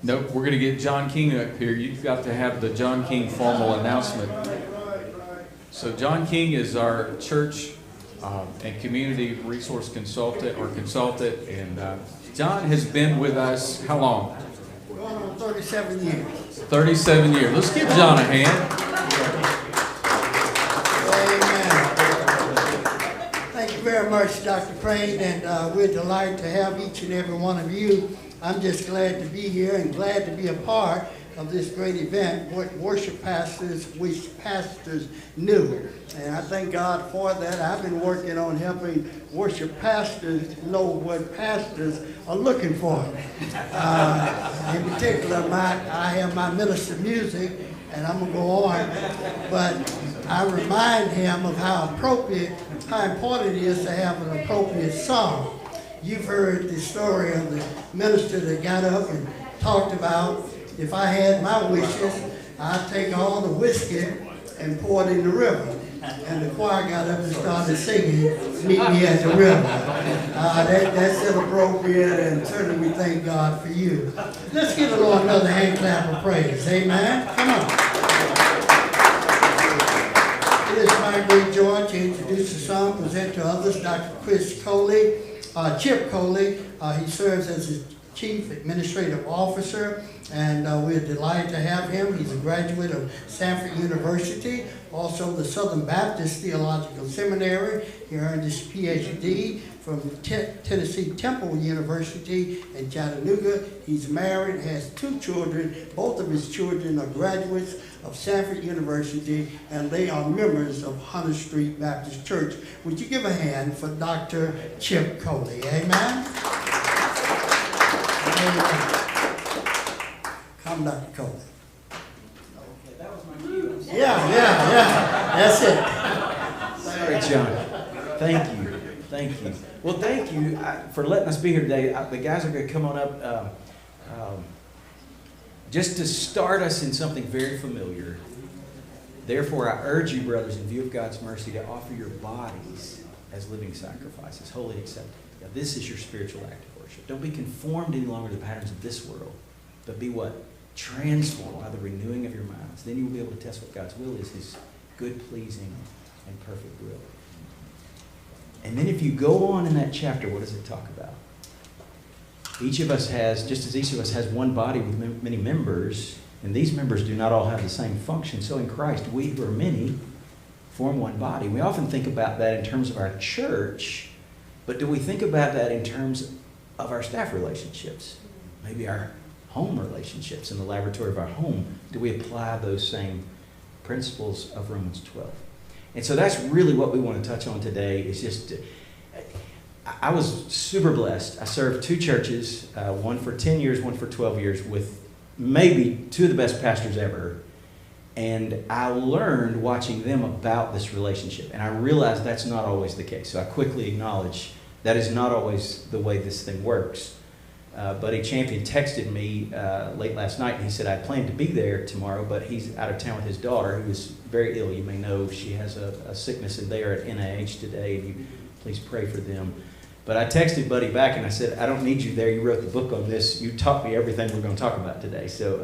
Nope, we're going to get John King up here. You've got to have the John King formal announcement. So John King is our church and community resource consultant, and John has been with us how long? Going on 37 years. 37 years. Let's give John a hand. Amen. Thank you very much, Dr. Crane, and we're delighted to have each and every one of you. I'm just glad to be here and glad to be a part of this great event, what worship pastors wish pastors knew. And I thank God for that. I've been working on helping worship pastors know what pastors are looking for. In particular, I have my minister music, and I'm going to go on, but I remind him of how important it is to have an appropriate song. You've heard the story of the minister that got up and talked about, if I had my wishes, I'd take all the whiskey and pour it in the river. And the choir got up and started singing, "Meet Me at the River." That's inappropriate, and certainly we thank God for you. Let's give the Lord another hand clap of praise. Amen. Come on. It is my great joy to introduce the song, present to others, Dr. Chip Coley. He serves as the Chief Administrative Officer, and we're delighted to have him. He's a graduate of Stanford University, also the Southern Baptist Theological Seminary. He earned his PhD from Tennessee Temple University in Chattanooga. He's married, has 2 children. Both of his children are graduates of Stanford University, and they are members of Hunter Street Baptist Church. Would you give a hand for Dr. Chip Coley? Amen. Amen. Come, Dr. Coley. Okay, that was my cue. Yeah. That's it. Sorry, John. Thank you. Well, thank you for letting us be here today. The guys are going to come on up just to start us in something very familiar. Therefore, I urge you, brothers, in view of God's mercy, to offer your bodies as living sacrifices, holy and acceptable. Now, this is your spiritual act of worship. Don't be conformed any longer to the patterns of this world, but be what? Transformed by the renewing of your minds. Then you will be able to test what God's will is, His good, pleasing, and perfect will. And then if you go on in that chapter, what does it talk about? Each of us has, just as each of us has one body with many members, and these members do not all have the same function, so in Christ, we who are many form one body. We often think about that in terms of our church, but do we think about that in terms of our staff relationships? Maybe our home relationships in the laboratory of our home. Do we apply those same principles of Romans 12? And so that's really what we want to touch on today. Is just, I was super blessed. I served 2 churches, one for 10 years, one for 12 years, with maybe 2 of the best pastors ever. And I learned watching them about this relationship. And I realized that's not always the case. So I quickly acknowledge that is not always the way this thing works. Buddy Champion texted me late last night, and he said, I planned to be there tomorrow, but he's out of town with his daughter, who is very ill. You may know she has a sickness, and they are at NIH today, and you please pray for them. But I texted Buddy back, and I said, I don't need you there. You wrote the book on this. You taught me everything we're going to talk about today, so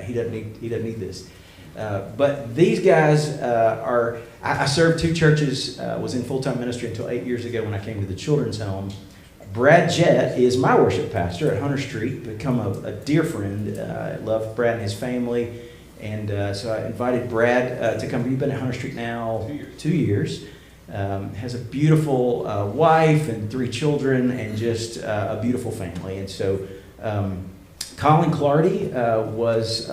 he doesn't need this. But these guys I served 2 churches, was in full-time ministry until 8 years ago when I came to the children's home. Brad Jett is my worship pastor at Hunter Street, become a dear friend. I love Brad and his family, and so I invited Brad to come. You've been at Hunter Street now 2 years. Has a beautiful wife and 3 children, and just a beautiful family. And so Colin Clardy was...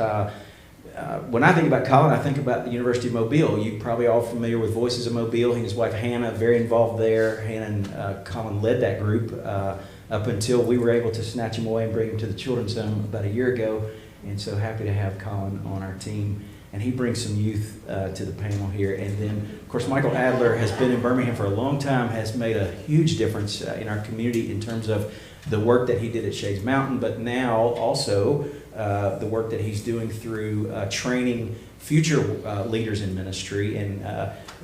when I think about Colin, I think about the University of Mobile. You're probably all familiar with Voices of Mobile. He and his wife Hannah, very involved there. Hannah and Colin led that group up until we were able to snatch him away and bring him to the children's home about a year ago. And so happy to have Colin on our team. And he brings some youth to the panel here. And then, of course, Michael Adler has been in Birmingham for a long time, has made a huge difference in our community in terms of the work that he did at Shades Mountain, but now also the work that he's doing through training future leaders in ministry. And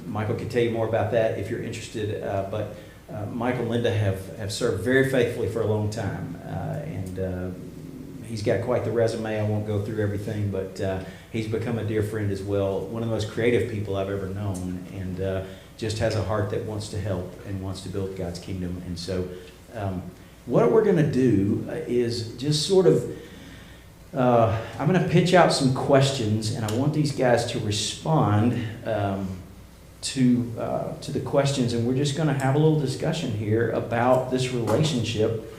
Michael can tell you more about that if you're interested. But Michael and Linda have served very faithfully for a long time. And he's got quite the resume. I won't go through everything, but he's become a dear friend as well. One of the most creative people I've ever known, and just has a heart that wants to help and wants to build God's kingdom. And so what we're going to do is just sort of, I'm going to pitch out some questions, and I want these guys to respond to the questions, and we're just going to have a little discussion here about this relationship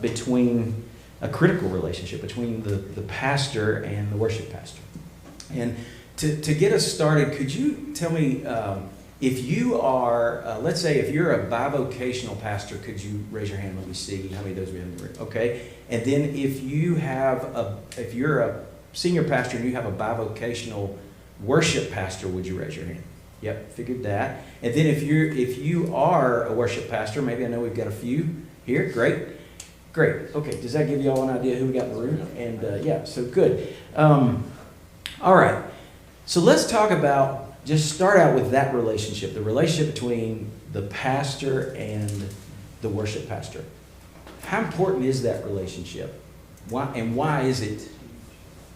between a critical relationship between the pastor and the worship pastor. And to get us started, could you tell me if you are, let's say if you're a bivocational pastor, could you raise your hand? Let me see how many of those we have in the room. Okay. And then if you're a senior pastor and you have a bivocational worship pastor, would you raise your hand? Yep, figured that. And then if you are a worship pastor, maybe I know we've got a few here. Great. Okay, does that give you all an idea who we got in the room? And yeah, so good. All right. So let's talk about, just start out with that relationship, the relationship between the pastor and the worship pastor. How important is that relationship? Why is it,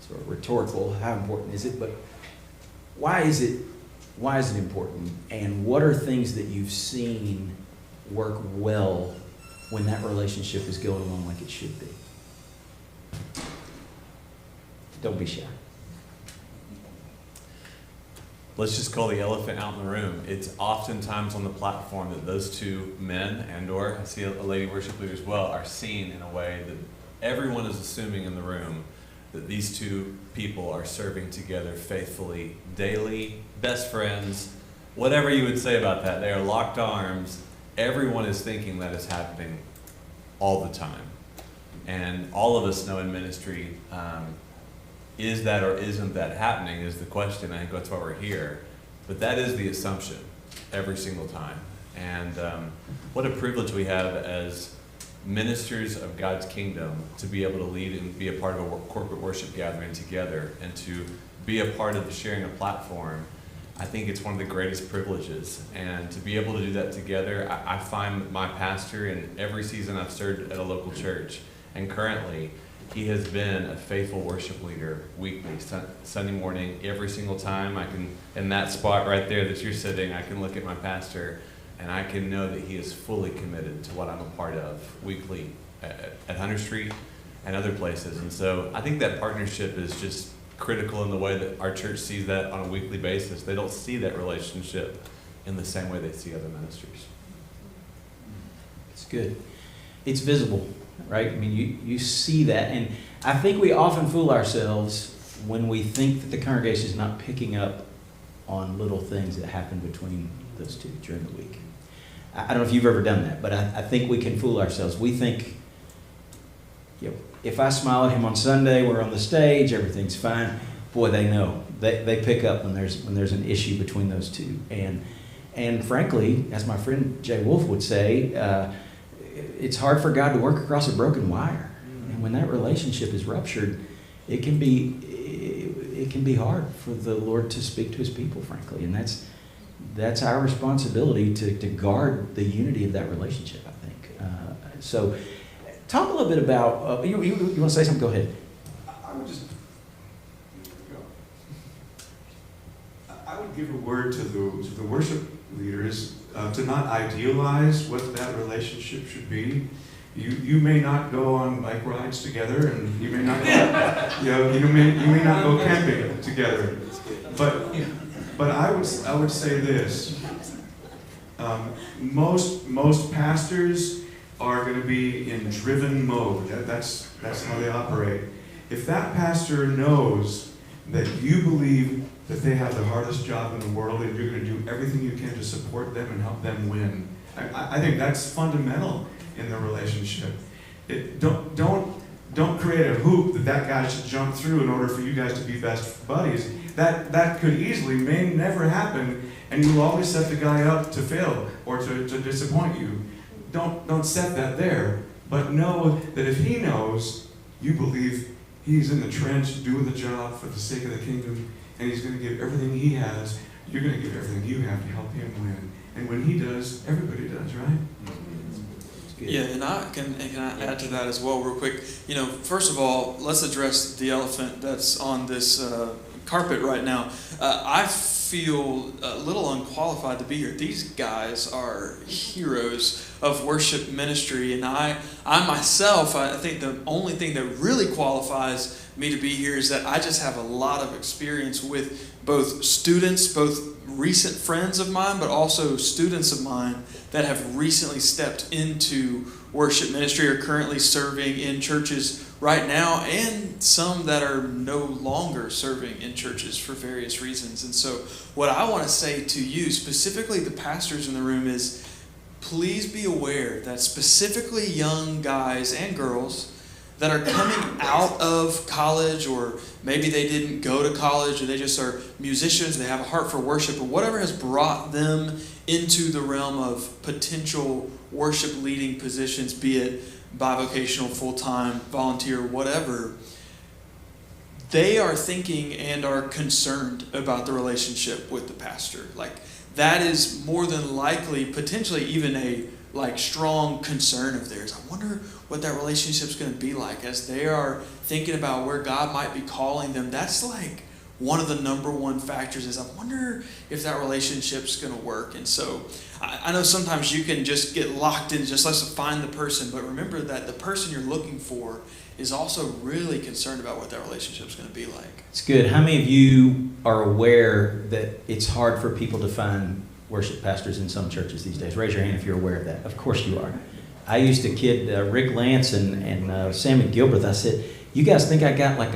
sort of rhetorical, how important is it, but why is it important? And what are things that you've seen work well when that relationship is going along like it should be? Don't be shy. Let's just call the elephant out in the room. It's oftentimes on the platform that those two men, and/or I see a lady worship leader as well, are seen in a way that everyone is assuming in the room that these two people are serving together faithfully, daily, best friends, whatever you would say about that. They are locked arms. Everyone is thinking that is happening all the time. And all of us know in ministry, is that or isn't that happening is the question. I think that's why we're here. But that is the assumption every single time. And what a privilege we have as ministers of God's kingdom to be able to lead and be a part of a corporate worship gathering together and to be a part of sharing a platform. I think it's one of the greatest privileges. And to be able to do that together, I find my pastor in every season I've served at a local church, and currently, he has been a faithful worship leader weekly, Sunday morning, every single time. I can, in that spot right there that you're sitting, I can look at my pastor and I can know that he is fully committed to what I'm a part of weekly at Hunter Street and other places. And so I think that partnership is just critical in the way that our church sees that on a weekly basis. They don't see that relationship in the same way they see other ministries. It's good. It's visible. Right? I mean, you see that. And I think we often fool ourselves when we think that the congregation is not picking up on little things that happen between those two during the week. I don't know if you've ever done that, but I think we can fool ourselves. We think, you know, if I smile at him on Sunday, we're on the stage, everything's fine. Boy, they know. They pick up when there's an issue between those two. And frankly, as my friend Jay Wolf would say, it's hard for God to work across a broken wire. And when that relationship is ruptured, it can be hard for the Lord to speak to his people, frankly. And that's our responsibility to guard the unity of that relationship, I think. So talk a little bit about, you want to say something? Go ahead. I would give a word to the worship leaders to not idealize what that relationship should be. You may not go on bike rides together, and you may not go, you may not go camping together. But I would say this: most pastors are going to be in driven mode. That's how they operate. If that pastor knows that you believe that they have the hardest job in the world and you're going to do everything you can to support them and help them win, I think that's fundamental in the relationship. Don't create a hoop that guy should jump through in order for you guys to be best buddies. That could easily, may never happen, and you will always set the guy up to fail or to disappoint you. Don't set that there, but know that if he knows you believe he's in the trench doing the job for the sake of the kingdom, and he's going to give everything he has, you're going to give everything you have to help him win. And when he does, everybody does, right? good. Yeah, and can I add to that as well, real quick. You know, first of all, let's address the elephant that's on this carpet right now. I feel a little unqualified to be here. These guys are heroes of worship ministry, and I myself, I think the only thing that really qualifies me to be here is that I just have a lot of experience with both students, both recent friends of mine, but also students of mine that have recently stepped into worship ministry or currently serving in churches right now, and some that are no longer serving in churches for various reasons. And so what I want to say to you, specifically the pastors in the room, is please be aware that specifically young guys and girls that are coming out of college, or maybe they didn't go to college, or they just are musicians, they have a heart for worship, or whatever has brought them into the realm of potential worship leading positions, be it bivocational, full-time, volunteer, whatever, they are thinking and are concerned about the relationship with the pastor. Like, that is more than likely, potentially even a strong concern of theirs. I wonder what that relationship's going to be like as they are thinking about where God might be calling them. That's like one of the number one factors, is I wonder if that relationship's going to work. And so I know sometimes you can just get locked in, just let's find the person, but remember that the person you're looking for is also really concerned about what that relationship's going to be like. It's good. How many of you are aware that it's hard for people to find worship pastors in some churches these days? Raise your hand if you're aware of that. Of course you are. I used to kid Rick Lance and Sammy Gilbert. I said, you guys think I got like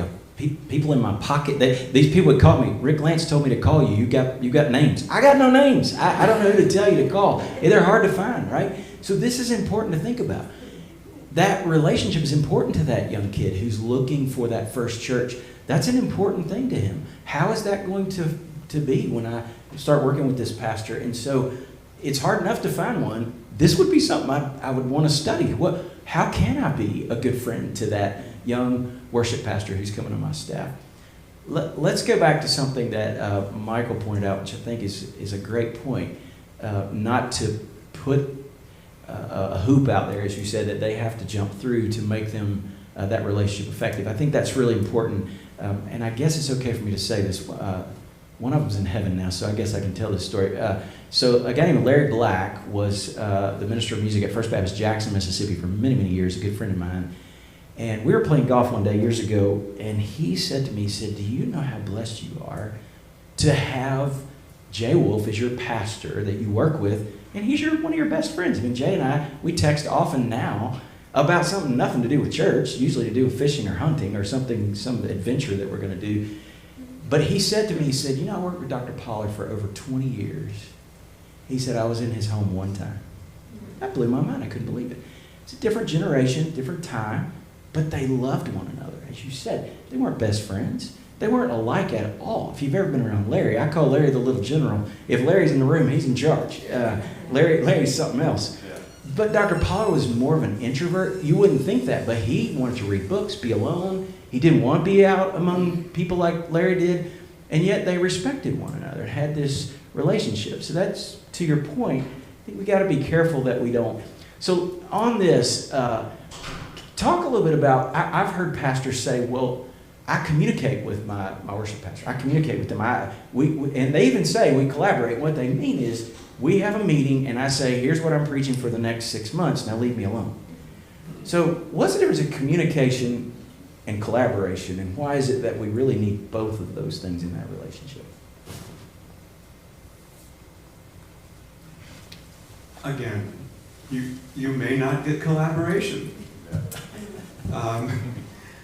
people in my pocket? These people would call me. Rick Lance told me to call you. You got names. I got no names. I don't know who to tell you to call. They're hard to find, right? So this is important to think about. That relationship is important to that young kid who's looking for that first church. That's an important thing to him. How is that going to be when I start working with this pastor? And so it's hard enough to find one. This would be something I would want to study. How can I be a good friend to that young worship pastor who's coming on my staff? Let's go back to something that Michael pointed out, which I think is a great point. Not to put a hoop out there, as you said, that they have to jump through to make them that relationship effective. I think that's really important. And I guess it's okay for me to say this. One of them's in heaven now, so I guess I can tell this story. So a guy named Larry Black was the minister of music at First Baptist Jackson, Mississippi for many, many years, a good friend of mine. And we were playing golf one day years ago, and he said to me, do you know how blessed you are to have Jay Wolf as your pastor that you work with, and he's one of your best friends? I mean, Jay and I, we text often now about something nothing to do with church, usually to do with fishing or hunting or something, some adventure that we're going to do. But he said to me, I worked with Dr. Pollard for over 20 years. He said, I was in his home one time. That blew my mind. I couldn't believe it. It's a different generation, different time, but they loved one another. As you said, they weren't best friends. They weren't alike at all. If you've ever been around Larry, I call Larry the little general. If Larry's in the room, he's in charge. Larry's something else. But Dr. Pollard was more of an introvert. You wouldn't think that, but he wanted to read books, be alone. He didn't want to be out among people like Larry did, and yet they respected one another, had this relationship. So that's, to your point, I think we got to be careful that we don't. So on this, talk a little bit about, I've heard pastors say, well, I communicate with my worship pastor. I communicate with them. And they even say we collaborate. What they mean is we have a meeting, and I say, here's what I'm preaching for the next 6 months. Now leave me alone. So what's the difference in communication and collaboration, and why is it that we really need both of those things in that relationship? Again, you may not get collaboration.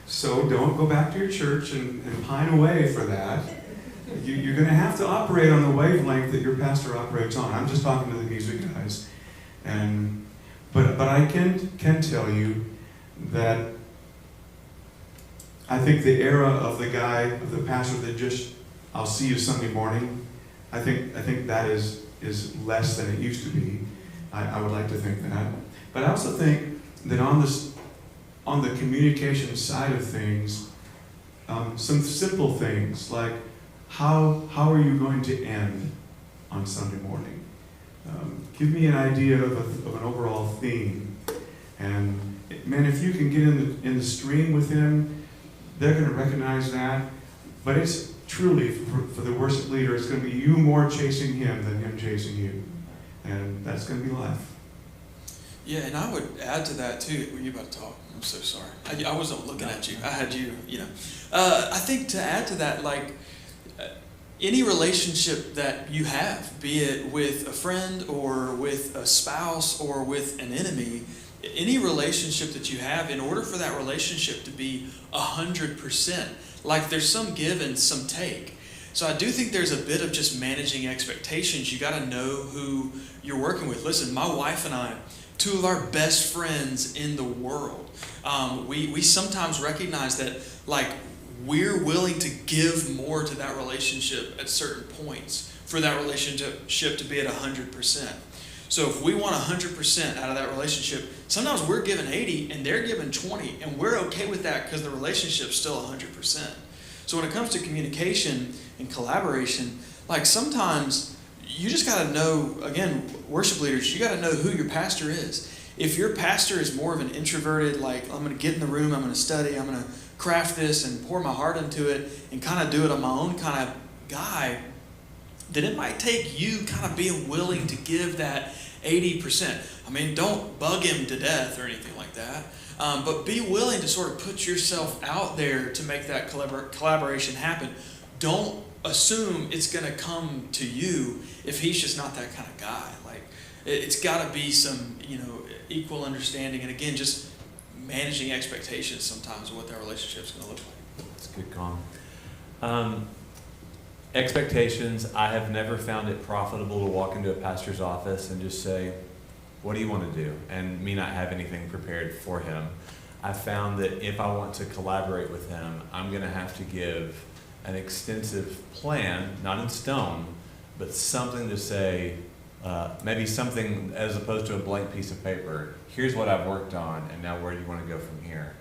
So don't go back to your church and pine away for that. You're going to have to operate on the wavelength that your pastor operates on. I'm just talking to the music guys. But I can tell you that I think the era of the pastor that just, I'll see you Sunday morning, I think that is less than it used to be. I would like to think that. But I also think that on the communication side of things, some simple things like how are you going to end on Sunday morning? Give me an idea of an overall theme. And man, if you can get in the stream with him, they're going to recognize that. But it's truly, for the worship leader, it's going to be you more chasing him than him chasing you. And that's going to be life. Yeah, and I would add to that too. Were you about to talk? I'm so sorry. I wasn't looking at you. I had you, I think to add to that, like, any relationship that you have, be it with a friend or with a spouse or with an enemy, any relationship that you have, in order for that relationship to be 100%, like there's some give and some take. So I do think there's a bit of just managing expectations. You got to know who you're working with. Listen, my wife and I, two of our best friends in the world, we sometimes recognize that, like, we're willing to give more to that relationship at certain points for that relationship to be at 100%. So if we want 100% out of that relationship, sometimes we're giving 80 and they're giving 20, and we're okay with that because the relationship's still 100%. So when it comes to communication and collaboration, like, sometimes you just got to know, again, worship leaders, you got to know who your pastor is. If your pastor is more of an introverted, like, I'm going to get in the room, I'm going to study, I'm going to craft this and pour my heart into it and kind of do it on my own kind of guy, then it might take you kind of being willing to give that 80%. I mean, don't bug him to death or anything like that, but be willing to sort of put yourself out there to make that collaboration happen. Don't assume it's going to come to you if he's just not that kind of guy. Like, it's got to be some, equal understanding, and again, just managing expectations sometimes of what that relationship is going to look like. That's a good call. Expectations, I have never found it profitable to walk into a pastor's office and just say, what do you want to do? And me not have anything prepared for him. I found that if I want to collaborate with him, I'm going to have to give an extensive plan, not in stone, but something to say, maybe something as opposed to a blank piece of paper. Here's what I've worked on, and now where do you want to go from here?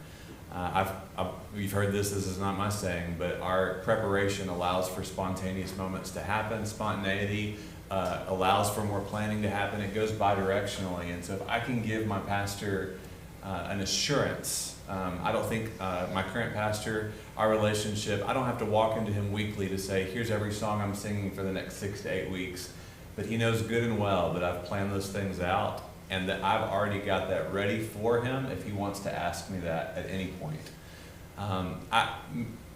You've heard this is not my saying, but our preparation allows for spontaneous moments to happen. Spontaneity allows for more planning to happen. It goes bi-directionally. And so if I can give my pastor an assurance, I don't think my current pastor, our relationship, I don't have to walk into him weekly to say, here's every song I'm singing for the next 6 to 8 weeks. But he knows good and well that I've planned those things out and that I've already got that ready for him if he wants to ask me that at any point. I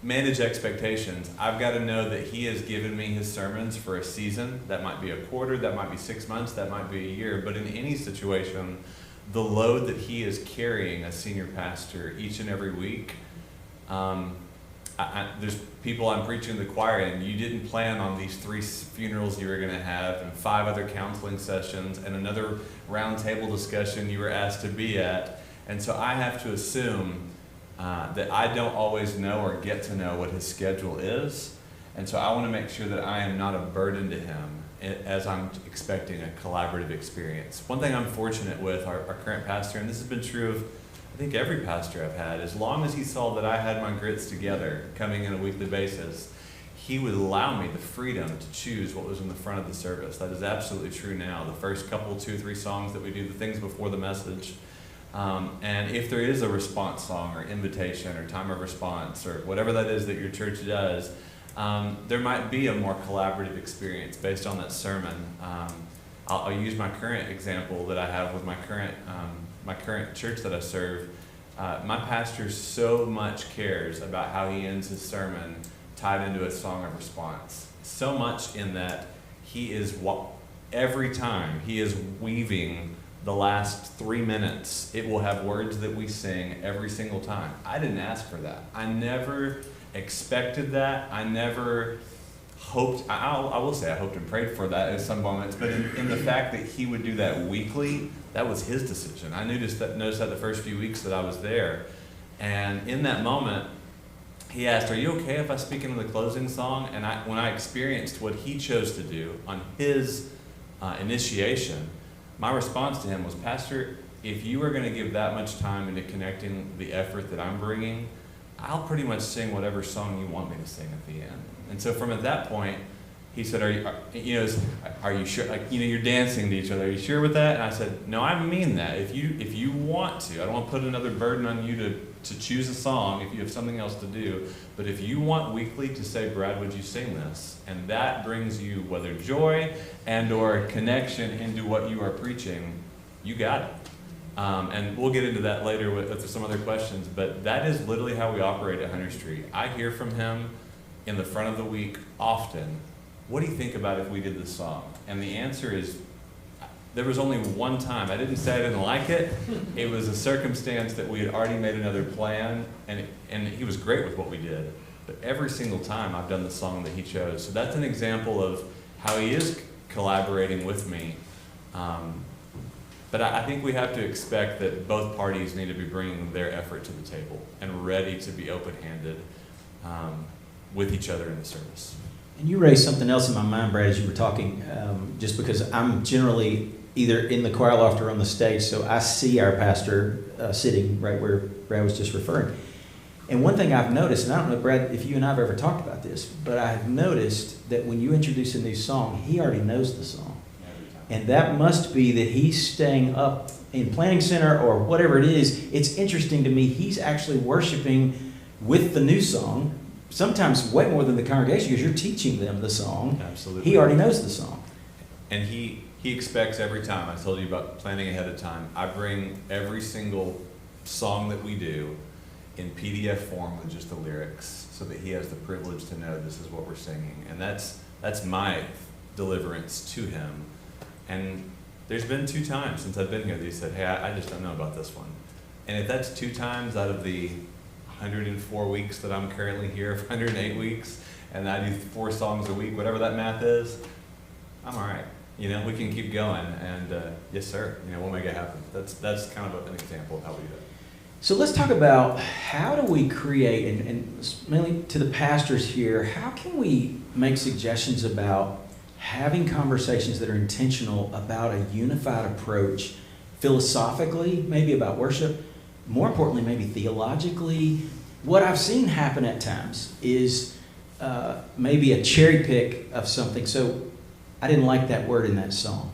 manage expectations. I've got to know that he has given me his sermons for a season. That might be a quarter, that might be 6 months, that might be a year. But in any situation, the load that he is carrying as senior pastor each and every week, there's people I'm preaching to the choir, and you didn't plan on these 3 funerals you were going to have and 5 other counseling sessions and another round table discussion you were asked to be at. And so I have to assume that I don't always know or get to know what his schedule is. And so I want to make sure that I am not a burden to him as I'm expecting a collaborative experience. One thing I'm fortunate with our current pastor, and this has been true of I think every pastor I've had, as long as he saw that I had my grits together coming in a weekly basis, he would allow me the freedom to choose what was in the front of the service. That is absolutely true now. The first couple, 2 or 3 songs that we do, the things before the message. And if there is a response song or invitation or time of response or whatever that is that your church does, there might be a more collaborative experience based on that sermon. I'll use my current example that I have with my current church that I serve. My pastor so much cares about how he ends his sermon tied into a song of response. So much in that he is, every time he is weaving the last 3 minutes, it will have words that we sing every single time. I didn't ask for that. I never expected that. I never hoped, I will say I hoped and prayed for that at some moments, but in the fact that he would do that weekly, that was his decision. I noticed that the first few weeks that I was there. And in that moment, he asked, are you okay if I speak into the closing song? And when I experienced what he chose to do on his initiation, my response to him was, Pastor, if you are going to give that much time into connecting the effort that I'm bringing, I'll pretty much sing whatever song you want me to sing at the end. And so from at that point, he said, are you sure? Like, you're dancing to each other. Are you sure with that? And I said, no, I mean that. If you want to, I don't want to put another burden on you to choose a song if you have something else to do. But if you want weekly to say, Brad, would you sing this? And that brings you whether joy and or connection into what you are preaching, you got it. And we'll get into that later with some other questions. But that is literally how we operate at Hunter Street. I hear from him in the front of the week often, what do you think about if we did this song? And the answer is, there was only one time. I didn't say I didn't like it. It was a circumstance that we had already made another plan, and he was great with what we did. But every single time I've done the song that he chose. So that's an example of how he is collaborating with me. But I think we have to expect that both parties need to be bringing their effort to the table and ready to be open-handed with each other in the service. And you raised something else in my mind, Brad, as you were talking, just because I'm generally either in the choir loft or on the stage, so I see our pastor sitting right where Brad was just referring. And one thing I've noticed, and I don't know, Brad, if you and I have ever talked about this, but I've noticed that when you introduce a new song, he already knows the song. And that must be that he's staying up in Planning Center or whatever it is. It's interesting to me, he's actually worshiping with the new song, sometimes way more than the congregation, because you're teaching them the song. Absolutely. He already knows the song. And he expects every time, I told you about planning ahead of time, I bring every single song that we do in PDF form with just the lyrics so that he has the privilege to know this is what we're singing. And that's my deliverance to him. And there's been 2 times since I've been here that he said, hey, I just don't know about this one. And if that's 2 times out of the 104 weeks that I'm currently here, 108 weeks, and I do 4 songs a week, whatever that math is, I'm all right. We can keep going, and yes, sir, we'll make it happen. That's kind of an example of how we do it. So let's talk about how do we create, and mainly to the pastors here, how can we make suggestions about having conversations that are intentional about a unified approach, philosophically, maybe about worship, more importantly, maybe theologically. What I've seen happen at times is maybe a cherry pick of something. So I didn't like that word in that song.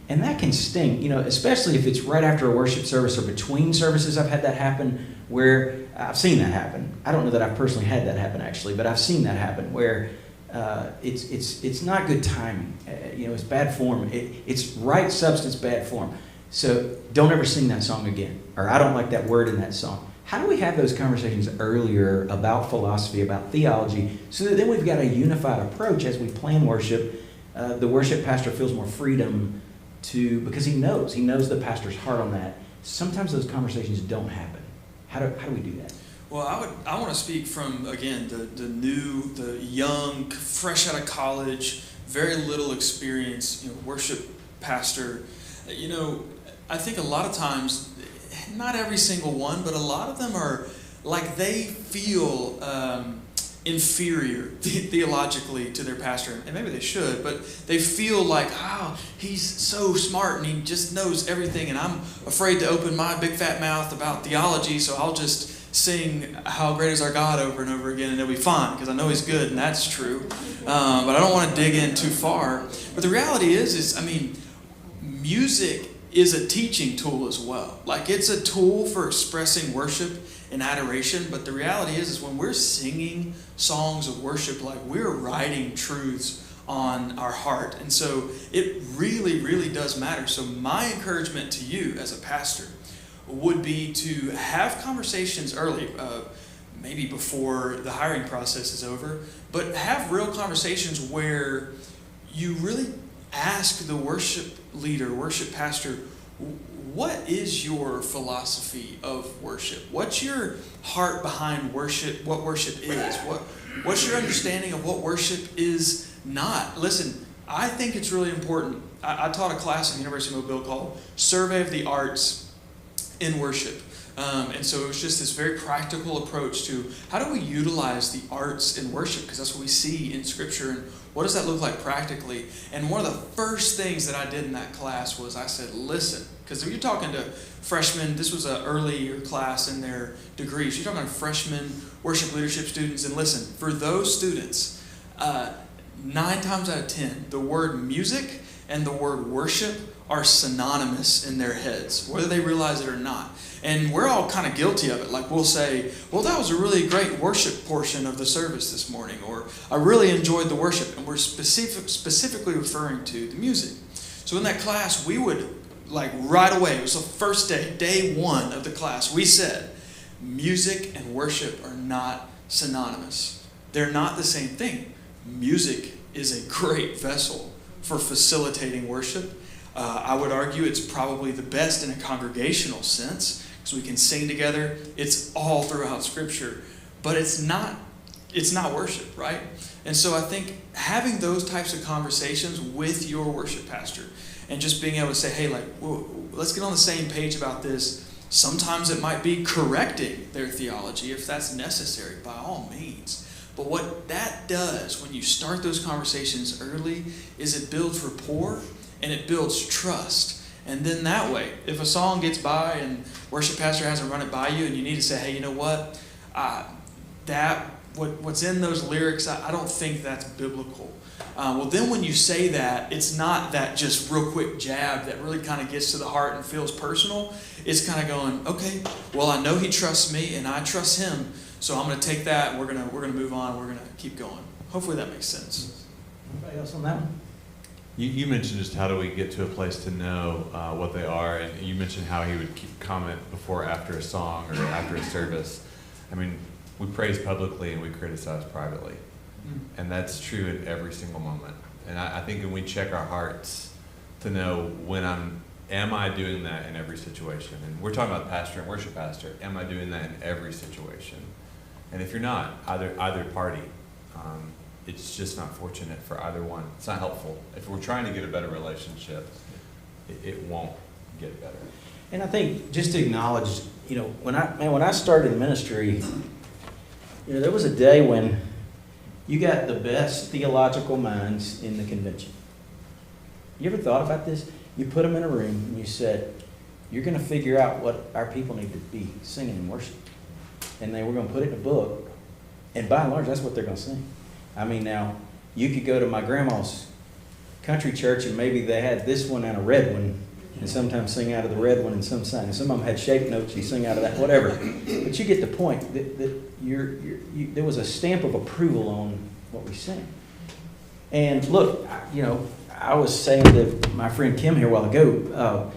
And that can sting, especially if it's right after a worship service or between services. I've had that happen where I've seen that happen. I don't know that I've personally had that happen actually, but I've seen that happen where it's not good timing. It's bad form. It's right substance, bad form. So don't ever sing that song again. Or I don't like that word in that song. How do we have those conversations earlier about philosophy, about theology, so that then we've got a unified approach as we plan worship? The worship pastor feels more freedom because he knows the pastor's heart on that. Sometimes those conversations don't happen. How do we do that? Well, I want to speak from, again, the young, fresh out of college, very little experience, worship pastor. I think a lot of times, not every single one, but a lot of them are like they feel inferior theologically to their pastor, and maybe they should, but they feel like, he's so smart and he just knows everything, and I'm afraid to open my big fat mouth about theology, so I'll just sing How Great Is Our God over and over again and it'll be fine because I know he's good and that's true. But I don't want to dig in too far. But the reality is music is a teaching tool as well. Like it's a tool for expressing worship and adoration, but the reality is when we're singing songs of worship, like we're writing truths on our heart. And so it really, really does matter. So my encouragement to you as a pastor would be to have conversations early, maybe before the hiring process is over, but have real conversations where you really ask the worship leader, worship pastor, what is your philosophy of worship? What's your heart behind worship, what worship is? What's your understanding of what worship is not? Listen, I think it's really important. I taught a class at the University of Mobile called Survey of the Arts in Worship. And so it was just this very practical approach to how do we utilize the arts in worship, because that's what we see in Scripture, and what does that look like practically? And one of the first things that I did in that class was I said, listen, because if you're talking to freshmen, this was an earlier class in their degrees, you're talking to freshmen worship leadership students, and listen, for those students, 9 times out of 10, the word music and the word worship are synonymous in their heads, whether they realize it or not. And we're all kind of guilty of it. Like we'll say, well, that was a really great worship portion of the service this morning, or I really enjoyed the worship. And we're specifically referring to the music. So in that class, we would, like right away, it was the first day, day 1 of the class, we said, music and worship are not synonymous. They're not the same thing. Music is a great vessel for facilitating worship. I would argue it's probably the best in a congregational sense, because we can sing together. It's all throughout Scripture, but it's not worship, right? And so I think having those types of conversations with your worship pastor and just being able to say, hey, like, whoa, let's get on the same page about this. Sometimes it might be correcting their theology if that's necessary, by all means. But what that does when you start those conversations early is it builds rapport and it builds trust. And then that way, if a song gets by and worship pastor hasn't run it by you and you need to say, hey, you know what? What's in those lyrics, I don't think that's biblical. Well, then when you say that, it's not that just real quick jab that really kind of gets to the heart and feels personal. It's kind of going, okay, well, I know he trusts me and I trust him, so I'm going to take that and we're going to move on. We're going to keep going. Hopefully that makes sense. Anybody else on that one? You mentioned just how do we get to a place to know what they are, and you mentioned how he would comment before, after a song or after a service. I mean, we praise publicly and we criticize privately. And that's true in every single moment. And I think when we check our hearts to know when am I doing that in every situation? And we're talking about pastor and worship pastor. Am I doing that in every situation? And if you're not, either party, it's just not fortunate for either one. It's not helpful. If we're trying to get a better relationship, it won't get better. And I think just to acknowledge, when I started in ministry, there was a day when you got the best theological minds in the convention. You ever thought about this? You put them in a room and you said, you're going to figure out what our people need to be singing and worship. And then we're going to put it in a book. And by and large, that's what they're going to sing. I mean, now, you could go to my grandma's country church and maybe they had this one and a red one, and sometimes sing out of the red one and some of them had shape notes, you sing out of that, whatever. But you get the point that there was a stamp of approval on what we sing. And look, I was saying to my friend Kim here a while ago,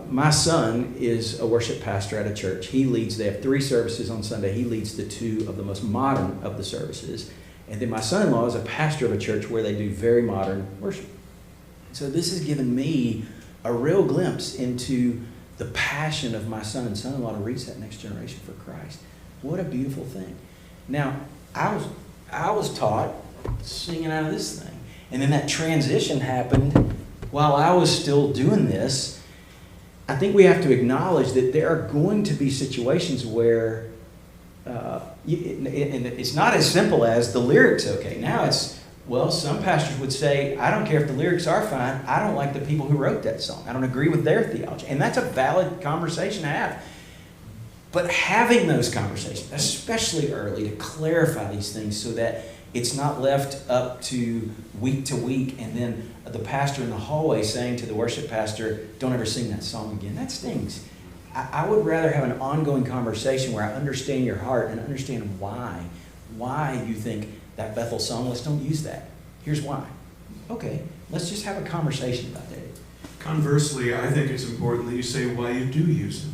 my son is a worship pastor at a church. They have 3 services on Sunday. He leads the 2 of the most modern of the services. And then my son-in-law is a pastor of a church where they do very modern worship. So this has given me a real glimpse into the passion of my son and son-in-law to reach that next generation for Christ. What a beautiful thing. Now, I was taught singing out of this thing. And then that transition happened while I was still doing this. I think we have to acknowledge that there are going to be situations where and it's not as simple as the lyrics okay. Now it's, some pastors would say, I don't care if the lyrics are fine, I don't like the people who wrote that song. I don't agree with their theology. And that's a valid conversation to have. But having those conversations, especially early, to clarify these things so that it's not left up to week, and then the pastor in the hallway saying to the worship pastor, don't ever sing that song again. That stings. I would rather have an ongoing conversation where I understand your heart and understand why you think that Bethel song, let's don't use that. Here's why. Okay, let's just have a conversation about that. Conversely, I think it's important that you say why you do use it.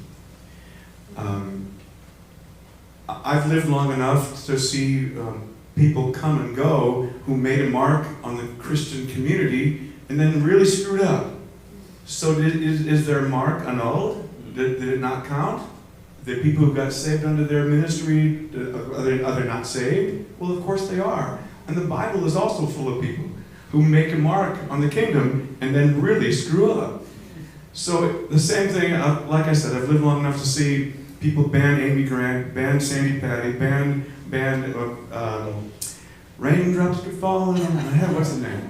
I've lived long enough to see people come and go who made a mark on the Christian community and then really screwed up. So is their mark annulled? Did it not count? The people who got saved under their ministry, are they not saved? Well, of course they are. And the Bible is also full of people who make a mark on the kingdom and then really screw up. So the same thing, like I said, I've lived long enough to see people ban Amy Grant, ban Sandy Patty, ban Raindrops Could Fall on my head, what's his name?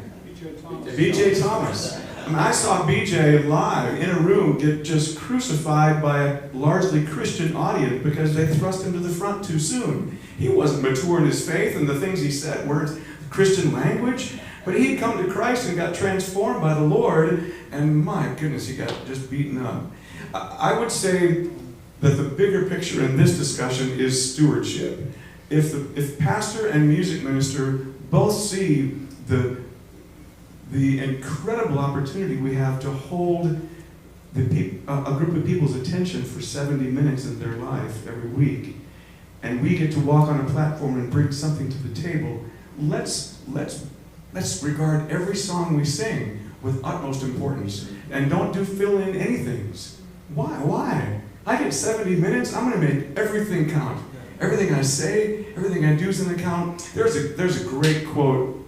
B.J. Thomas. I mean, I saw B.J. live in a room get just crucified by a largely Christian audience because they thrust him to the front too soon. He wasn't mature in his faith, and the things he said weren't Christian language, but he had come to Christ and got transformed by the Lord, and my goodness, he got just beaten up. I would say that the bigger picture in this discussion is stewardship. If pastor and music minister both see the incredible opportunity we have to hold a group of people's attention for 70 minutes of their life every week, and we get to walk on a platform and bring something to the table, let's regard every song we sing with utmost importance, and don't do fill-in anythings. Why? I get 70 minutes, I'm going to make everything count. Everything I say, everything I do is in the count. There's a great quote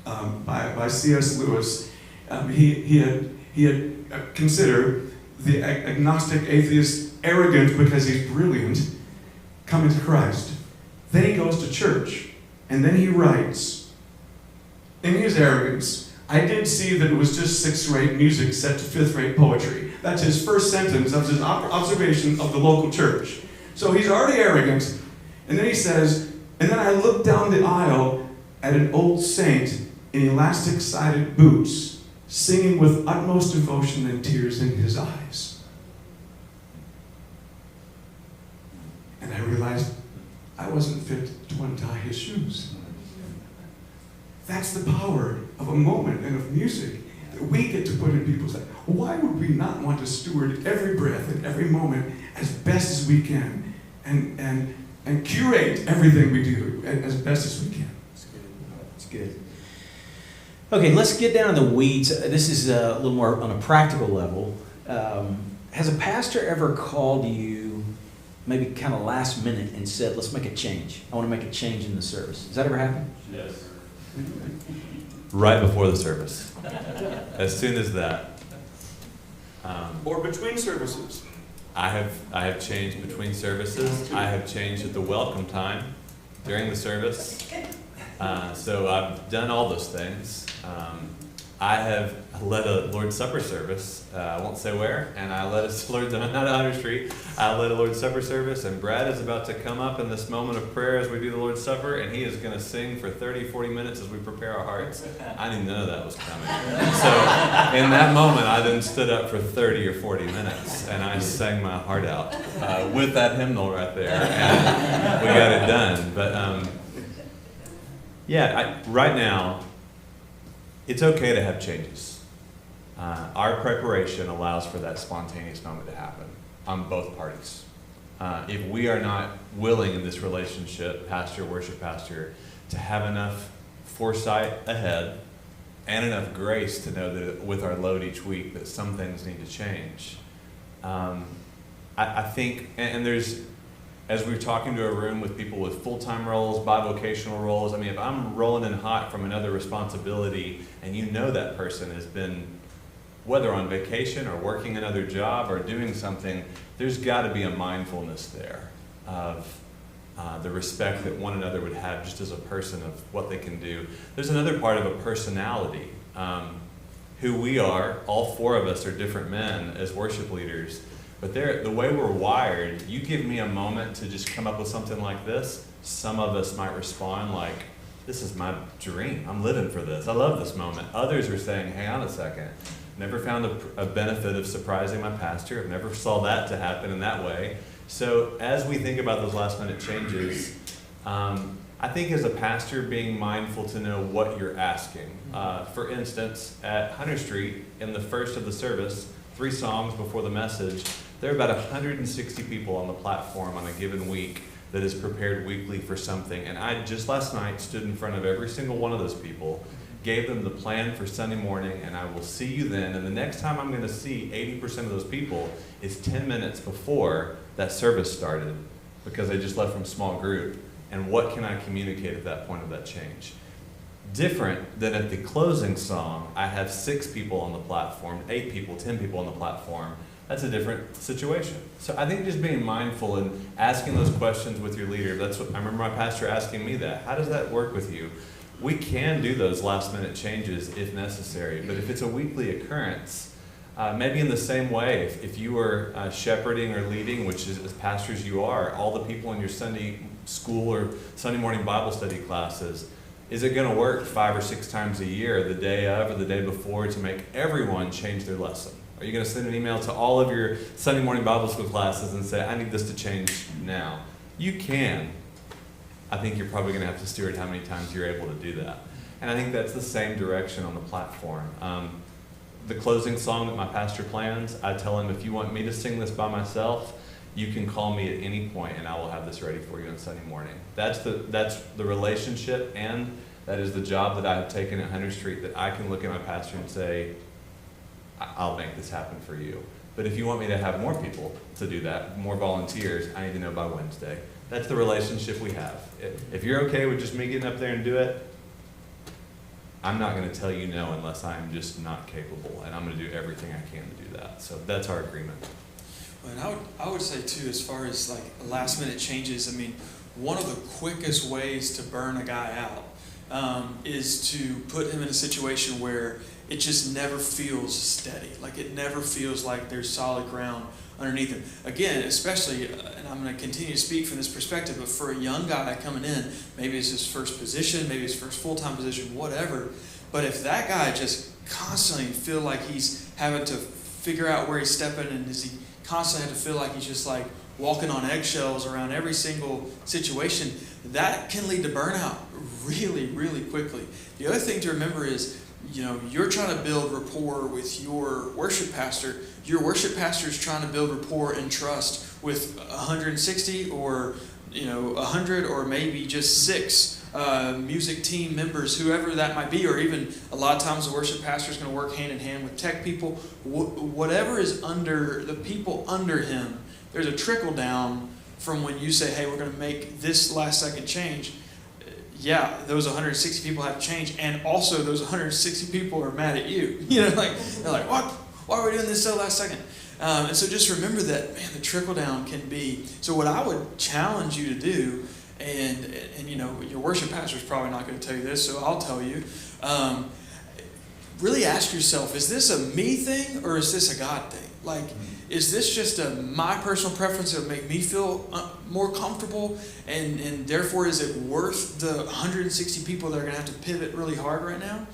by C.S. Lewis. He had considered the agnostic atheist arrogant because he's brilliant coming to Christ. Then he goes to church, and then he writes, in his arrogance, I did see that it was just sixth-rate music set to fifth-rate poetry. That's his first sentence of his observation of the local church. So he's already arrogant, and then he says, and then I looked down the aisle at an old saint in elastic-sided boots, singing with utmost devotion and tears in his eyes. And I realized I wasn't fit to untie his shoes. That's the power of a moment and of music that we get to put in people's lives. Why would we not want to steward every breath and every moment as best as we can and curate everything we do as best as we can? That's good. Okay, let's get down in the weeds. This is a little more on a practical level. Has a pastor ever called you maybe kind of last minute and said, let's make a change. I want to make a change in the service. Has that ever happened? Yes. Right before the service. As soon as that. Or between services. I have changed between services. I have changed at the welcome time during the service. So I've done all those things. I have led a Lord's Supper service. I won't say where, and I led not on Hunter Street. I led a Lord's Supper service, and Brad is about to come up in this moment of prayer as we do the Lord's Supper, and he is going to sing for 30, 40 minutes as we prepare our hearts. I knew none of that was coming. So in that moment, I then stood up for 30 or 40 minutes, and I sang my heart out with that hymnal right there, and we got it done. But right now, it's okay to have changes. Our preparation allows for that spontaneous moment to happen on both parties. If we are not willing in this relationship, pastor, worship pastor, to have enough foresight ahead and enough grace to know that with our load each week that some things need to change, I think, and there's, as we're talking to a room with people with full-time roles, bivocational roles, I mean, if I'm rolling in hot from another responsibility and you know that person has been, whether on vacation or working another job or doing something, there's got to be a mindfulness there of the respect that one another would have just as a person of what they can do. There's another part of a personality. Who we are, all four of us are different men as worship leaders. But the way we're wired, you give me a moment to just come up with something like this, some of us might respond like, this is my dream. I'm living for this. I love this moment. Others are saying, hang on a second. Never found a benefit of surprising my pastor. I've never saw that to happen in that way. So as we think about those last minute changes, I think as a pastor being mindful to know what you're asking. For instance, at Hunter Street, in the first of the service, 3 songs before the message, there are about 160 people on the platform on a given week that is prepared weekly for something. And I just last night stood in front of every single one of those people, gave them the plan for Sunday morning, and I will see you then. And the next time I'm going to see 80% of those people is 10 minutes before that service started, because I just left from small group. And what can I communicate at that point of that change? Different than at the closing song, I have 6 people on the platform, 8 people, 10 people on the platform. That's a different situation. So I think just being mindful and asking those questions with your leader. That's what I remember my pastor asking me that. How does that work with you? We can do those last minute changes if necessary, but if it's a weekly occurrence, maybe in the same way, if you were shepherding or leading, which is as pastors you are, all the people in your Sunday school or Sunday morning Bible study classes, Is it going to work 5 or 6 times a year, the day of or the day before, to make everyone change their lesson? Are you going to send an email to all of your Sunday morning Bible school classes and say, I need this to change now? You can. I think you're probably going to have to steward how many times you're able to do that. And I think that's the same direction on the platform. The closing song that my pastor plans, I tell him, if you want me to sing this by myself, you can call me at any point and I will have this ready for you on Sunday morning. That's the relationship, and that is the job that I have taken at Hunter Street, that I can look at my pastor and say, I'll make this happen for you. But if you want me to have more people to do that, more volunteers, I need to know by Wednesday. That's the relationship we have. If you're okay with just me getting up there and do it, I'm not going to tell you no unless I'm just not capable, and I'm going to do everything I can to do that. So that's our agreement. And I would say too, as far as like last minute changes, I mean, one of the quickest ways to burn a guy out is to put him in a situation where it just never feels steady. Like it never feels like there's solid ground underneath him. Again, especially, and I'm going to continue to speak from this perspective, but for a young guy coming in, maybe it's his first position, maybe his first full-time position, whatever. But if that guy just constantly feel like he's having to figure out where he's stepping, and is he constantly have to feel like he's just like walking on eggshells around every single situation, that can lead to burnout really, really quickly. The other thing to remember is, you're trying to build rapport with your worship pastor. Your worship pastor is trying to build rapport and trust with 160 or 100 or maybe just 6 music team members, whoever that might be, or even a lot of times the worship pastor is going to work hand in hand with tech people. Whatever is under the people under him, there's a trickle down from when you say, hey, we're going to make this last second change. Yeah, those 160 people have to change, and also those 160 people are mad at you. They're like, what? Why are we doing this so last second? And so just remember that, man, the trickle down can be. So what I would challenge you to do, and your worship pastor is probably not going to tell you this, so I'll tell you. Really ask yourself, is this a me thing or is this a God thing? Like, is this just my personal preference that would make me feel more comfortable, and therefore is it worth the 160 people that are going to have to pivot really hard right now?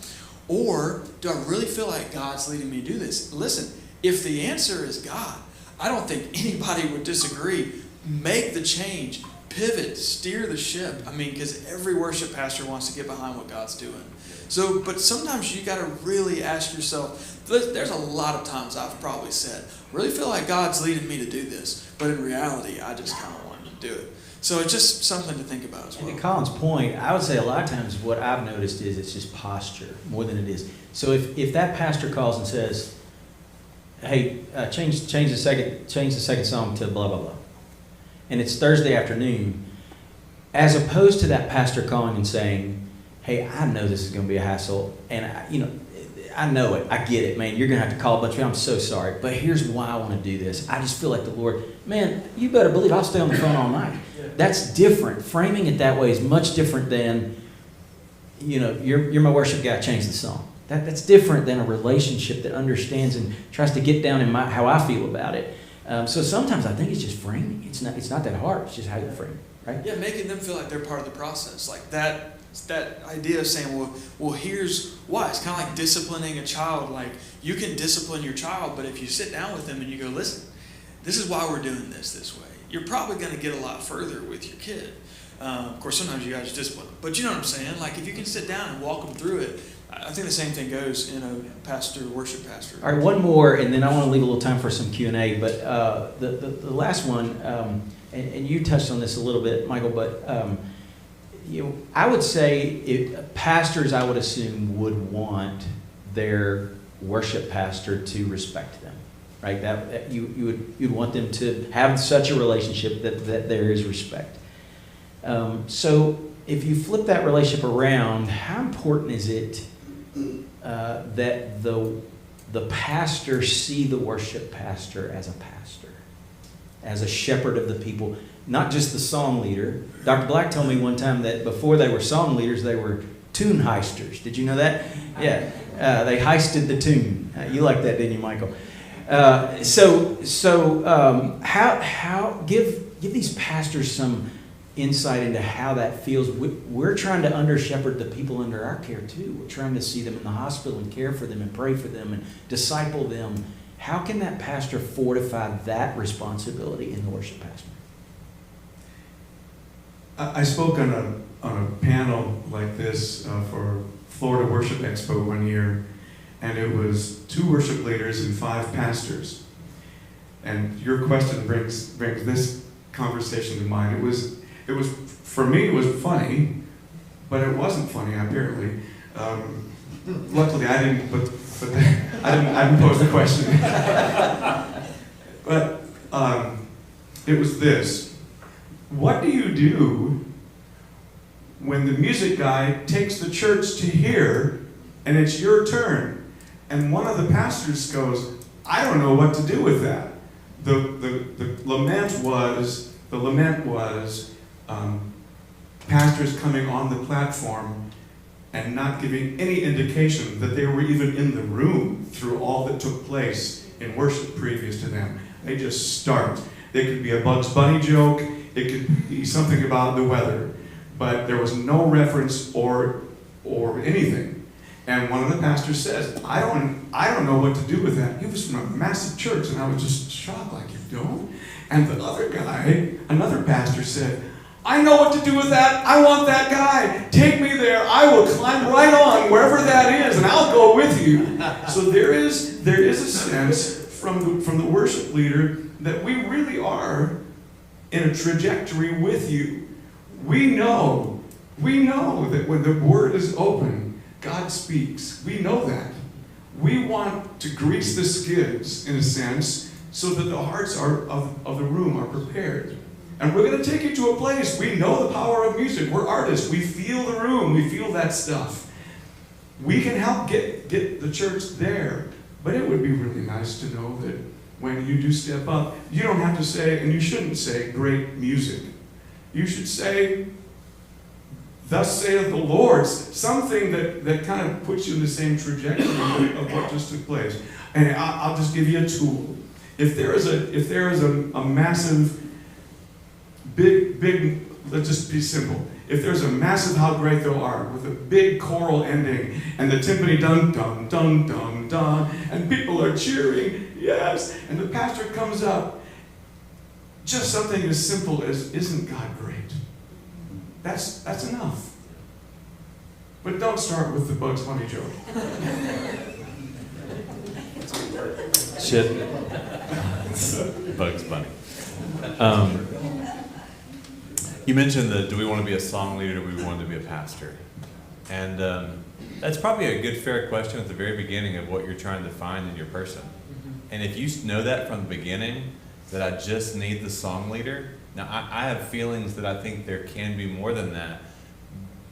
Or do I really feel like God's leading me to do this? Listen, if the answer is God, I don't think anybody would disagree. Make the change, pivot, steer the ship. I mean, because every worship pastor wants to get behind what God's doing. So, but sometimes you got to really ask yourself, there's a lot of times I've probably said, I really feel like God's leading me to do this, but in reality, I just kind of wanted to do it. So it's just something to think about as well. And to Colin's point, I would say a lot of times what I've noticed is it's just posture more than it is. So if that pastor calls and says, hey, change the second song to blah, blah, blah, and it's Thursday afternoon, as opposed to that pastor calling and saying, hey, I know this is going to be a hassle, and I know it. I get it, man. You're going to have to call a bunch of people. I'm so sorry, but here's why I want to do this. I just feel like the Lord, man, you better believe I'll stay on the phone all night. That's different. Framing it that way is much different than, you're my worship guy, change the song. That's different than a relationship that understands and tries to get down in how I feel about it. So sometimes I think it's just framing. It's not that hard. It's just how you frame it, right? Yeah, making them feel like they're part of the process. Like that idea of saying, well, here's why. It's kind of like disciplining a child. Like, you can discipline your child, but if you sit down with them and you go, listen, this is why we're doing this way, you're probably going to get a lot further with your kid. Of course, sometimes you guys discipline them. But you know what I'm saying? Like, if you can sit down and walk them through it, I think the same thing goes in a worship pastor. All right, one more, and then I want to leave a little time for some Q&A. But the last one, and you touched on this a little bit, Michael, but I would say pastors, I would assume, would want their worship pastor to respect them, right? That you'd want them to have such a relationship that there is respect. So if you flip that relationship around, how important is it that the pastor see the worship pastor as a pastor, as a shepherd of the people, not just the song leader? Dr. Black told me one time that before they were song leaders, they were tune heisters. Did you know that? Yeah, they heisted the tune. You like that, didn't you, Michael? So how give these pastors some insight into how that feels. We're trying to under-shepherd the people under our care too. We're trying to see them in the hospital and care for them and pray for them and disciple them. How can that pastor fortify that responsibility in the worship pastor? I spoke on a panel like this for Florida Worship Expo one year, and it was 2 worship leaders and 5 pastors. And your question brings this conversation to mind. It was for me, it was funny, but it wasn't funny apparently. Luckily, I didn't pose the question. But it was this: what do you do when the music guy takes the church to here, and it's your turn, and one of the pastors goes, "I don't know what to do with that." The lament was pastors coming on the platform and not giving any indication that they were even in the room through all that took place in worship previous to them. They just start. It could be a Bugs Bunny joke, it could be something about the weather, but there was no reference or anything. And one of the pastors says, I don't know what to do with that. He was from a massive church, and I was just shocked, like, you don't? And the other guy, another pastor said, I know what to do with that. I want that guy. Take me there. I will climb right on wherever that is, and I'll go with you. So there is a sense from the worship leader that we really are in a trajectory with you. We know that when the word is open, God speaks. We know that. We want to grease the skids, in a sense, so that the hearts of the room are prepared. And we're going to take you to a place. We know the power of music. We're artists. We feel the room. We feel that stuff. We can help get the church there. But it would be really nice to know that when you do step up, you don't have to say, and you shouldn't say, great music. You should say, thus saith the Lord, something that kind of puts you in the same trajectory of what just took place. And I'll just give you a tool. If there is a massive, big, let's just be simple. If there's a massive How Great Thou Art with a big choral ending and the timpani dun dun dun dun dun and people are cheering, yes, and the pastor comes up, just something as simple as, isn't God great? That's enough. But don't start with the Bugs Bunny joke. Shit. Bugs Bunny. You mentioned do we want to be a song leader or do we want to be a pastor? And that's probably a good, fair question at the very beginning of what you're trying to find in your person. And if you know that from the beginning, that I just need the song leader, now I have feelings that I think there can be more than that.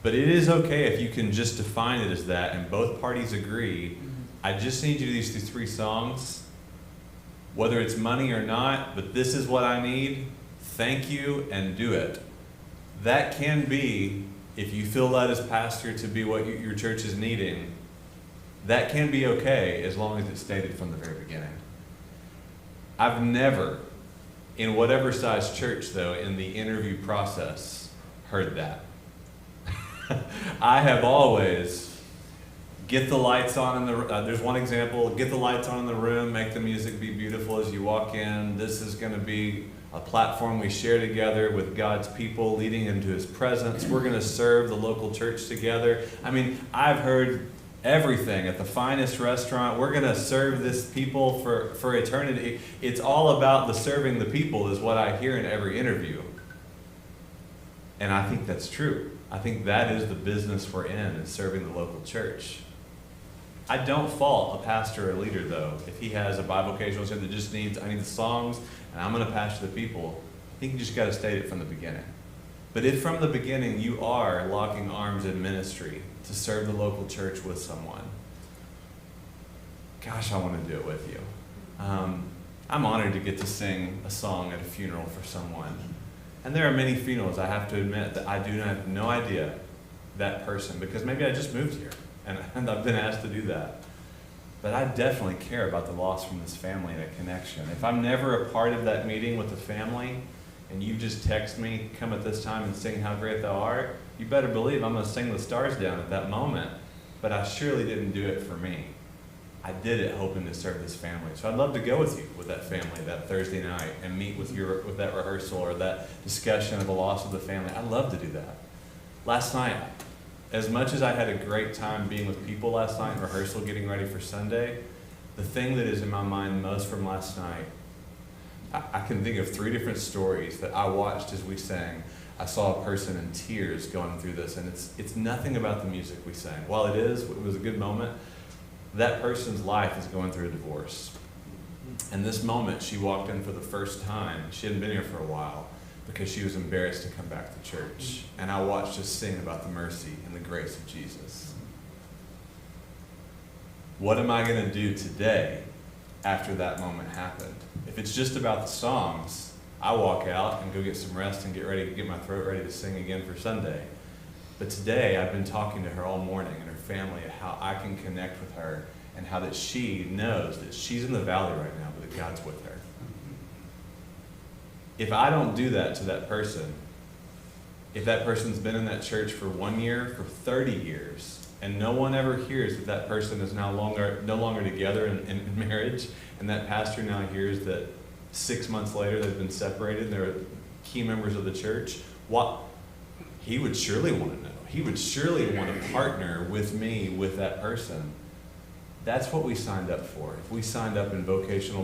But it is okay if you can just define it as that and both parties agree, I just need you to do these 3 songs, whether it's money or not, but this is what I need, thank you, and do it. That can be, if you feel that as pastor to be what your church is needing, that can be okay as long as it's stated from the very beginning. I've never, in whatever size church though, in the interview process, heard that. I have always, get the lights on in the, there's one example, get the lights on in the room, make the music be beautiful as you walk in. This is going to be a platform we share together with God's people leading into His presence. We're going to serve the local church together. I mean, I've heard everything at the finest restaurant. We're going to serve this people for eternity. It's all about the serving the people is what I hear in every interview. And I think that's true. I think that is the business we're in, is serving the local church. I don't fault a pastor or a leader, though, if he has a bivocational church that just needs, I need the songs, and I'm going to pastor the people. I think you just got to state it from the beginning. But if from the beginning you are locking arms in ministry to serve the local church with someone, gosh, I want to do it with you. I'm honored to get to sing a song at a funeral for someone. And there are many funerals, I have to admit, that I do have no idea that person, because maybe I just moved here and I've been asked to do that. But I definitely care about the loss from this family and a connection. If I'm never a part of that meeting with the family, and you just text me, come at this time and sing How Great Thou Art, you better believe I'm going to sing the stars down at that moment. But I surely didn't do it for me. I did it hoping to serve this family. So I'd love to go with you with that family that Thursday night and meet with that rehearsal or that discussion of the loss of the family. I'd love to do that. Last night, as much as I had a great time being with people last night in rehearsal, getting ready for Sunday, the thing that is in my mind most from last night, I can think of 3 different stories that I watched as we sang. I saw a person in tears going through this, and it's nothing about the music we sang. While it was a good moment, that person's life is going through a divorce. And this moment, she walked in for the first time. She hadn't been here for a while because she was embarrassed to come back to church. And I watched us sing about the mercy and the grace of Jesus. What am I going to do today after that moment happened? If it's just about the songs, I walk out and go get some rest and get my throat ready to sing again for Sunday. But today, I've been talking to her all morning and her family and how I can connect with her and how that she knows that she's in the valley right now, but that God's with her. If I don't do that to that person, if that person's been in that church for 1 year, for 30 years, and no one ever hears that that person is no longer together in marriage, and that pastor now hears that 6 months later they've been separated and they're key members of the church, he would surely want to know. He would surely want to partner with me with that person. That's what we signed up for. If we signed up in vocational,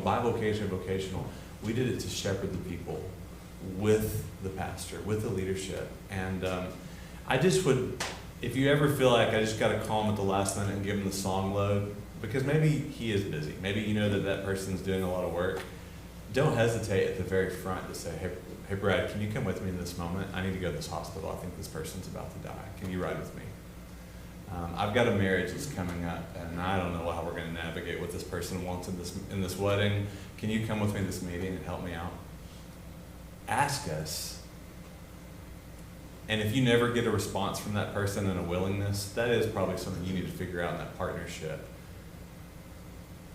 we did it to shepherd the people with the pastor, with the leadership. And I just would, if you ever feel like I just got to call him at the last minute and give him the song load, because maybe he is busy. Maybe you know that person's doing a lot of work. Don't hesitate at the very front to say, hey Brad, can you come with me in this moment? I need to go to this hospital. I think this person's about to die. Can you ride with me? I've got a marriage that's coming up, and I don't know how we're going to navigate what this person wants in this wedding. Can you come with me to this meeting and help me out? Ask us. And if you never get a response from that person and a willingness, that is probably something you need to figure out in that partnership.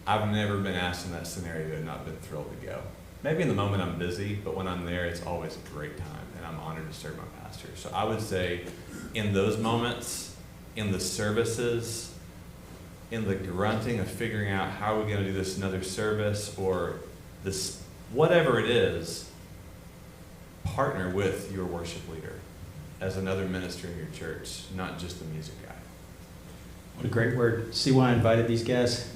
I've never been asked in that scenario and not been thrilled to go. Maybe in the moment I'm busy, but when I'm there, it's always a great time, and I'm honored to serve my pastor. So I would say in those moments, in the services, in the grunting of figuring out how are we going to do this another service or this, whatever it is, partner with your worship leader as another minister in your church, not just the music guy. What a great word. See why I invited these guys?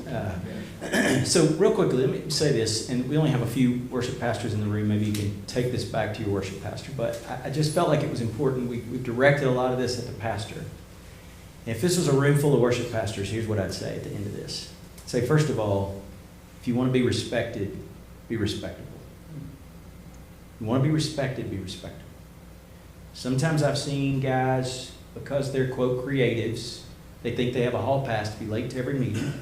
So real quickly, let me say this, and we only have a few worship pastors in the room. Maybe you can take this back to your worship pastor. But I just felt like it was important. We've directed a lot of this at the pastor. And if this was a room full of worship pastors, here's what I'd say at the end of this. I'd say, first of all, if you want to be respected, be respectable. You want to be respected, be respectable. Sometimes I've seen guys, because they're, quote, creatives, they think they have a hall pass to be late to every meeting,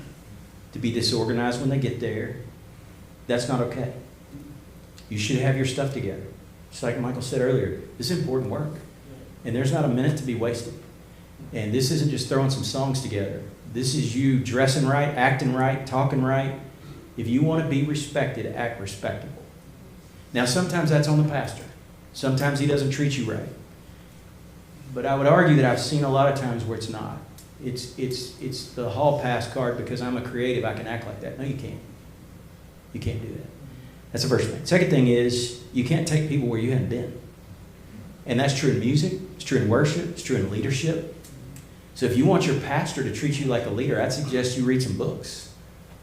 to be disorganized when they get there. That's not okay. You should have your stuff together. Just like Michael said earlier, this is important work. And there's not a minute to be wasted. And this isn't just throwing some songs together. This is you dressing right, acting right, talking right. If you want to be respected, act respectable. Now, sometimes that's on the pastor. Sometimes he doesn't treat you right. But I would argue that I've seen a lot of times where it's not. It's the hall pass card because I'm a creative, I can act like that. No, you can't. You can't do that. That's the first thing. Second thing is, you can't take people where you haven't been. And that's true in music, it's true in worship, it's true in leadership. So if you want your pastor to treat you like a leader, I'd suggest you read some books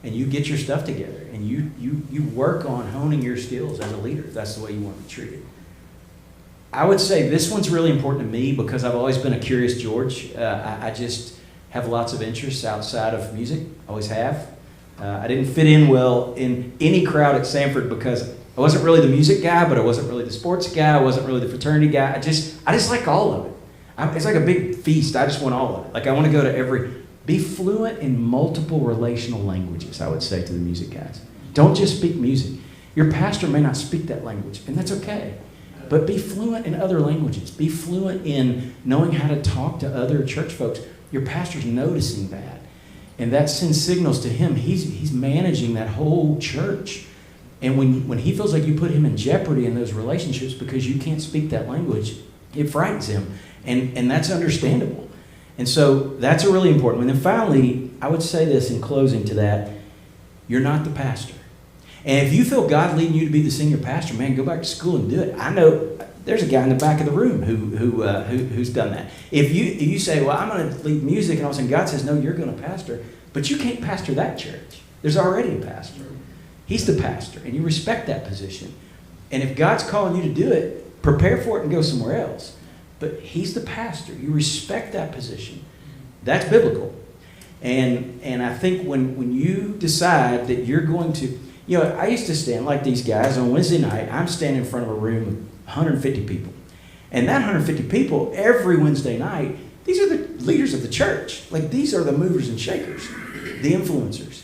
and you get your stuff together and you work on honing your skills as a leader if that's the way you want to be treated. I would say this one's really important to me because I've always been a curious George. I just have lots of interests outside of music, always have. I didn't fit in well in any crowd at Samford because I wasn't really the music guy, but I wasn't really the sports guy, I wasn't really the fraternity guy. I just like all of it. It's like a big feast. I just want all of it. Like I want to go to be fluent in multiple relational languages, I would say to the music guys. Don't just speak music. Your pastor may not speak that language, and that's okay. But be fluent in other languages. Be fluent in knowing how to talk to other church folks. Your pastor's noticing that. And that sends signals to him. He's managing that whole church. And when he feels like you put him in jeopardy in those relationships because you can't speak that language, it frightens him. And that's understandable. And so that's a really important one. And finally, I would say this in closing to that, you're not the pastor. And if you feel God leading you to be the senior pastor, man, go back to school and do it. I know there's a guy in the back of the room who's done that. If you say, well, I'm going to lead music, and all of a sudden God says, no, you're going to pastor, but you can't pastor that church. There's already a pastor. He's the pastor, and you respect that position. And if God's calling you to do it, prepare for it and go somewhere else. But he's the pastor. You respect that position. That's biblical. And I think when you decide that you're going to, I used to stand like these guys on Wednesday night. I'm standing in front of a room of 150 people. And that 150 people, every Wednesday night, these are the leaders of the church. Like, these are the movers and shakers, the influencers.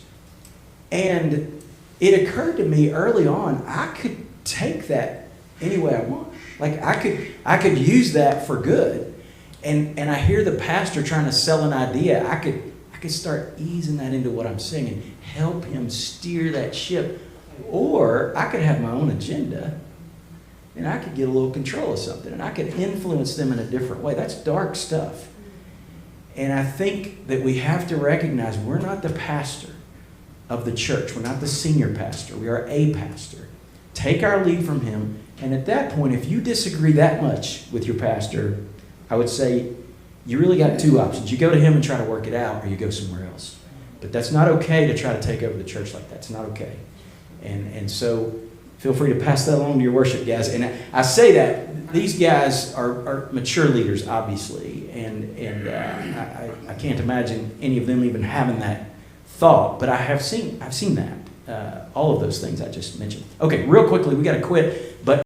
And it occurred to me early on, I could take that any way I want. Like, I could use that for good. And I hear the pastor trying to sell an idea. I could start easing that into what I'm saying and help him steer that ship. Or I could have my own agenda, and I could get a little control of something, and I could influence them in a different way. That's dark stuff. And I think that we have to recognize we're not the pastor of the church. We're not the senior pastor. We are a pastor. Take our lead from him. And at that point, if you disagree that much with your pastor, I would say you really got two options. You go to him and try to work it out, or you go somewhere else. But that's not okay to try to take over the church like that. It's not okay. And so feel free to pass that along to your worship guys. And I say that these guys are mature leaders, obviously, and I can't imagine any of them even having that thought. But I've seen that, all of those things I just mentioned. Okay, real quickly, we got to quit. But